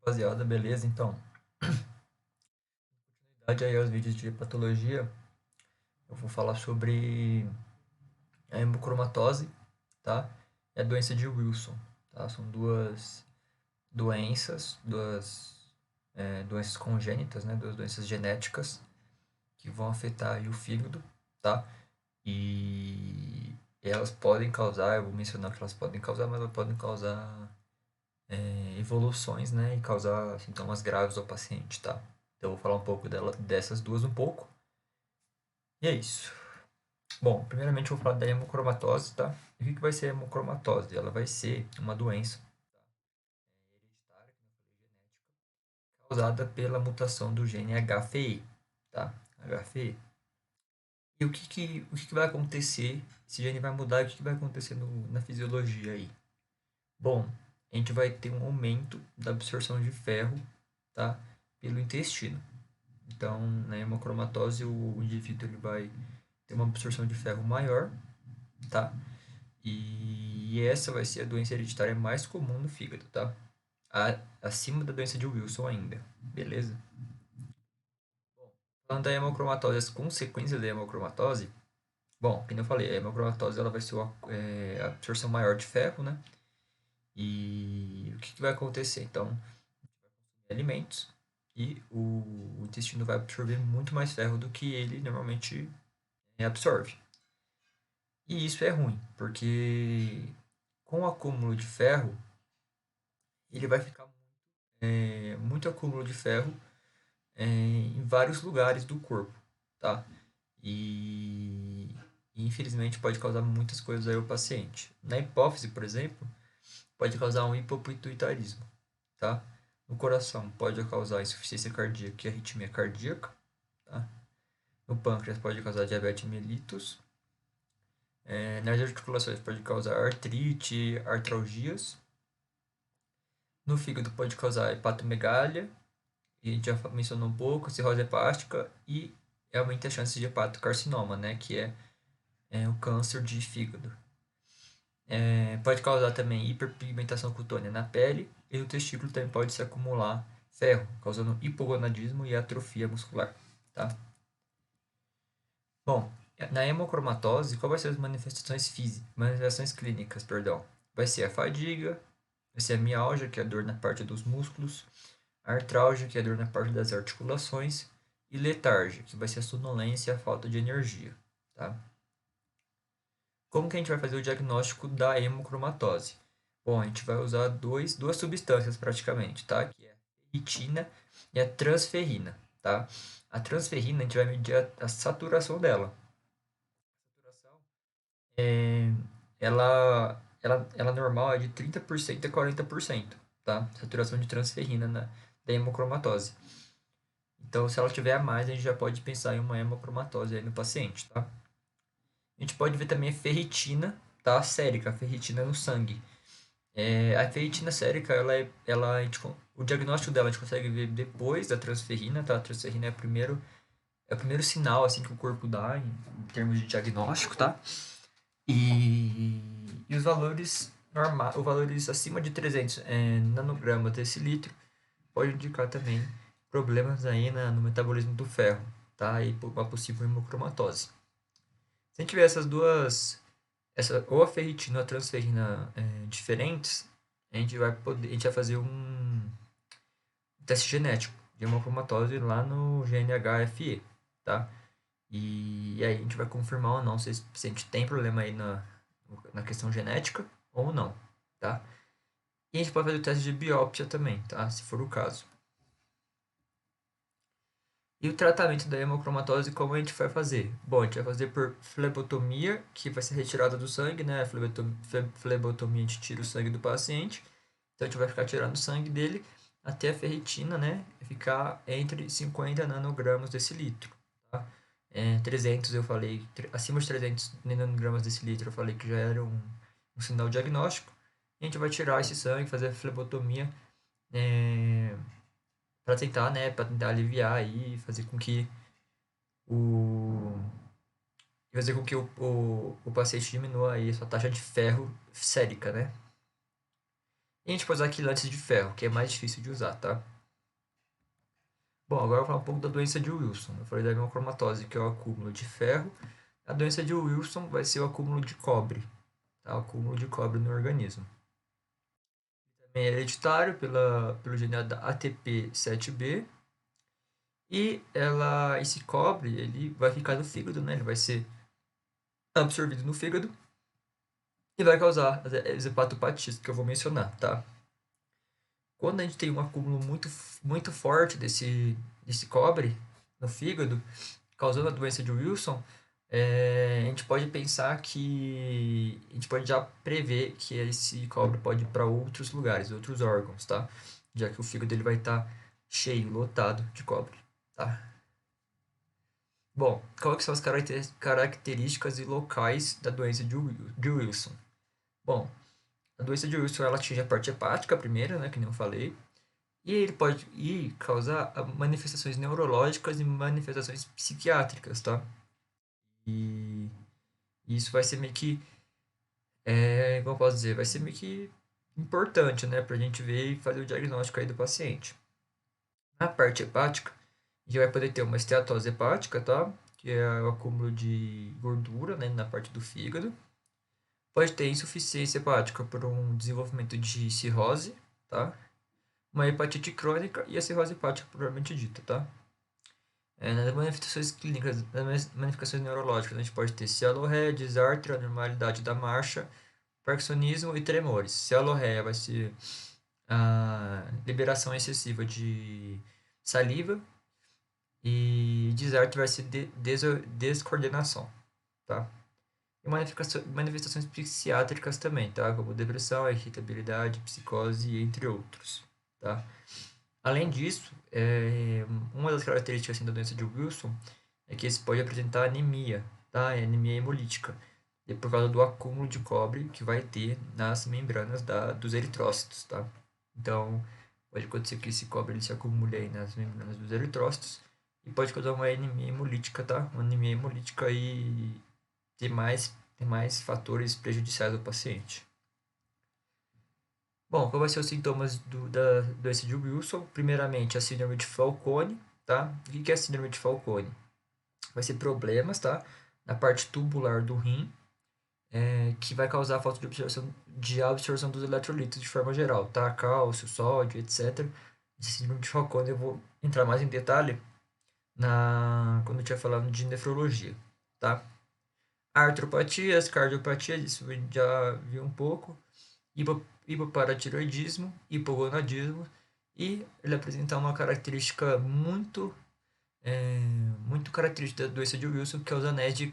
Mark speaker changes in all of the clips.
Speaker 1: Rapaziada, beleza? Então, continuidade aí aos vídeos de patologia, eu vou falar sobre a hemocromatose, tá? E a doença de Wilson, tá? São duas doenças congênitas, né? Duas doenças genéticas que vão afetar aí o fígado, tá? E elas podem causar, eu vou mencionar que elas podem causar, mas elas podem causar evoluções, né? E causar sintomas graves ao paciente, tá? Então, eu vou falar um pouco dessas duas um pouco. E é isso. Bom, primeiramente eu vou falar da hemocromatose, tá? E o que vai ser a hemocromatose? Ela vai ser uma doença hereditária, causada pela mutação do gene HFE, tá? HFE. E o que vai acontecer? Esse gene vai mudar e o que vai acontecer na fisiologia aí? Bom, a gente vai ter um aumento da absorção de ferro, tá? Pelo intestino. Então, na hemocromatose, o indivíduo ele vai ter uma absorção de ferro maior, tá? E essa vai ser a doença hereditária mais comum no fígado, tá? Acima da doença de Wilson ainda, beleza? Bom, falando da hemocromatose, as consequências da hemocromatose, bom, como eu falei, a hemocromatose ela vai ser a absorção maior de ferro, né? E o que vai acontecer? Então, alimentos e o intestino vai absorver muito mais ferro do que ele normalmente absorve. E isso é ruim, porque com o acúmulo de ferro, ele vai ficar muito acúmulo de ferro em vários lugares do corpo, tá? E infelizmente pode causar muitas coisas aí ao paciente. Na hipófise, por exemplo, pode causar um hipopituitarismo, tá? No coração pode causar insuficiência cardíaca e arritmia cardíaca, tá? No pâncreas pode causar diabetes mellitus. Nas articulações pode causar artrite, artralgias. No fígado pode causar hepatomegalia, e a gente já mencionou um pouco, cirrose hepática e aumenta a chance de hepatocarcinoma, né, que é o câncer de fígado. Pode causar também hiperpigmentação cutânea na pele e no testículo também pode se acumular ferro, causando hipogonadismo e atrofia muscular, tá? Bom, na hemocromatose, qual vai ser as manifestações clínicas, perdão? Vai ser a fadiga, vai ser a mialgia, que é a dor na parte dos músculos, a artralgia, que é a dor na parte das articulações, e letargia, que vai ser a sonolência e a falta de energia, tá? Como que a gente vai fazer o diagnóstico da hemocromatose? Bom, a gente vai usar duas substâncias praticamente, tá? Que é a ferritina e a transferrina, tá? A transferrina a gente vai medir a saturação dela. A saturação ela normal é de 30% a 40%, tá? Saturação de transferrina da hemocromatose. Então, se ela tiver a mais, a gente já pode pensar em uma hemocromatose aí no paciente, tá? A gente pode ver também a ferritina, tá? Sérica, a ferritina no sangue. A ferritina sérica, o diagnóstico dela a gente consegue ver depois da transferrina, tá? A transferrina é o primeiro sinal, assim, que o corpo dá em termos de diagnóstico, tá? E os valores acima de 300 nanogramas decilitro pode indicar também problemas aí no metabolismo do ferro, tá? E uma possível hemocromatose. Se a gente tiver ou a ferritina ou a transferrina diferentes, a gente vai fazer um teste genético de hemocromatose lá no GNHFE, tá? E aí a gente vai confirmar ou não se a gente tem problema aí na questão genética ou não, tá? E a gente pode fazer o teste de biópsia também, tá? Se for o caso. E o tratamento da hemocromatose, como a gente vai fazer? Bom, a gente vai fazer por flebotomia, que vai ser retirada do sangue, né? A flebotomia, a gente tira o sangue do paciente. Então a gente vai ficar tirando o sangue dele até a ferritina, né? Ficar entre 50 nanogramas desse litro, tá? 300 eu falei, acima de 300 nanogramas desse litro eu falei que já era um sinal diagnóstico. E a gente vai tirar esse sangue, fazer a flebotomia, para tentar, né, para tentar aliviar e o fazer com que o paciente diminua aí a sua taxa de ferro sérica, né? E a gente pode usar quilantes de ferro, que é mais difícil de usar, tá? Bom, agora eu vou falar um pouco da doença de Wilson. Eu falei da hemocromatose, que é o acúmulo de ferro. A doença de Wilson vai ser o acúmulo de cobre, tá? O acúmulo de cobre no organismo. Também é hereditário pelo gene da ATP7B. E esse cobre, ele vai ficar no fígado, né? Ele vai ser absorvido no fígado e vai causar as hepatopatias que eu vou mencionar, tá? Quando a gente tem um acúmulo muito forte desse cobre no fígado, causando a doença de Wilson, a gente pode pensar que a gente pode já prever que esse cobre pode ir para outros lugares, outros órgãos, tá? Já que o fígado ele vai estar cheio, lotado de cobre, tá? Bom, quais são as características e locais da doença de Wilson? Bom, a doença de Wilson ela atinge a parte hepática primeiro, né, que nem eu falei, e ele pode causar manifestações neurológicas e manifestações psiquiátricas, tá? E isso vai ser meio que, como eu posso dizer, vai ser meio que importante, né, pra gente ver e fazer o diagnóstico aí do paciente. Na parte hepática, a gente vai poder ter uma esteatose hepática, tá? Que é o acúmulo de gordura, né, na parte do fígado. Pode ter insuficiência hepática por um desenvolvimento de cirrose, tá? Uma hepatite crônica e a cirrose hepática propriamente dita, tá? Nas manifestações clínicas, nas manifestações neurológicas, a gente pode ter cialorreia, desartre, anormalidade da marcha, parkinsonismo e tremores. Cialorreia vai ser a liberação excessiva de saliva e desartre vai ser descoordenação, tá? E manifestações psiquiátricas também, tá? Como depressão, irritabilidade, psicose, entre outros, tá? Além disso, uma das características assim, da doença de Wilson é que esse pode apresentar anemia, tá? Anemia hemolítica, e por causa do acúmulo de cobre que vai ter nas membranas dos eritrócitos, tá? Então, pode acontecer que esse cobre ele se acumule aí nas membranas dos eritrócitos e pode causar uma anemia hemolítica, tá? Uma anemia hemolítica e ter mais fatores prejudiciais ao paciente. Bom, qual vai ser os sintomas da doença de Wilson? Primeiramente, a síndrome de Fanconi, tá? O que é a síndrome de Fanconi? Vai ser problemas, tá? Na parte tubular do rim, que vai causar falta de absorção dos eletrolitos de forma geral, tá? Cálcio, sódio, etc. Esse síndrome de Fanconi eu vou entrar mais em detalhe quando eu estiver falando de nefrologia, tá? Artropatias, cardiopatias, isso eu já vi um pouco. Hipoparatiroidismo, hipogonadismo, e ele apresenta uma característica muito característica da doença de Wilson, que é os anéis de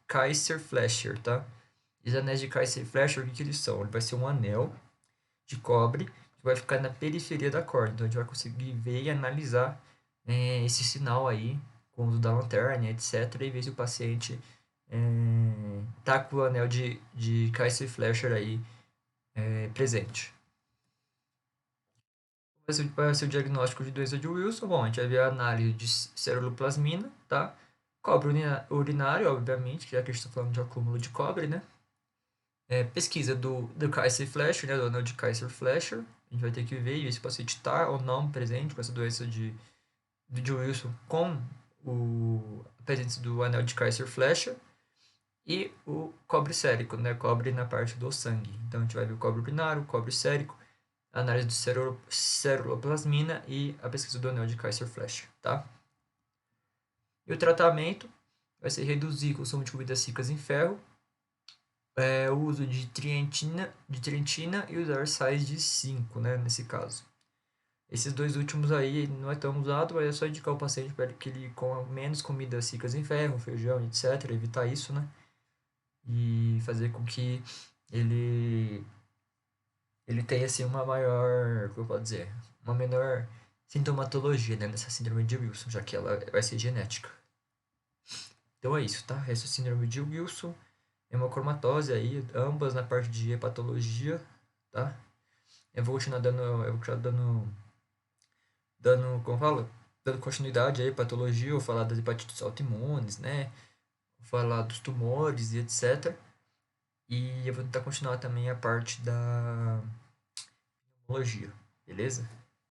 Speaker 1: Kaiser-Fleischer, tá? E os anéis de Kaiser-Fleischer, o que eles são? Ele vai ser um anel de cobre que vai ficar na periferia da corda, então a gente vai conseguir ver e analisar esse sinal aí com o uso da lanterna, etc, e ver se o paciente tá com o anel de Kaiser-Fleischer aí presente. Vai ser o diagnóstico de doença de Wilson. Bom, a gente vai ver a análise de ceruloplasmina, tá? Cobre urinário, obviamente, que é que a gente está falando de acúmulo de cobre, né? Pesquisa do Kaiser-Fleischer, né? Do anel de Kaiser-Fleischer. A gente vai ter que ver e ver se o paciente está ou não presente com essa doença de Wilson com a presença do anel de Kaiser-Fleischer. E o cobre sérico, né? Cobre na parte do sangue. Então a gente vai ver o cobre urinário, o cobre sérico, a análise de ceruloplasmina e a pesquisa do anel de Kaiser-Fleischer, tá? E o tratamento vai ser reduzir o consumo de comidas ricas em ferro, o uso de trientina e usar sais de 5, né, nesse caso. Esses dois últimos aí não é tão usado, mas é só indicar o paciente para que ele coma menos comidas ricas em ferro, feijão, etc, evitar isso, né? E fazer com que ele ele tem assim uma maior, como eu posso dizer, uma menor sintomatologia, né, nessa síndrome de Wilson, já que ela vai ser genética. Então é isso, tá? Essa síndrome de Wilson, hemocromatose aí, ambas na parte de hepatologia, tá? Eu vou continuar dando, como fala? Dando continuidade aí à patologia, vou falar das hepatites autoimunes, né? Vou falar dos tumores e etc. E eu vou tentar continuar também a parte da tecnologia, beleza?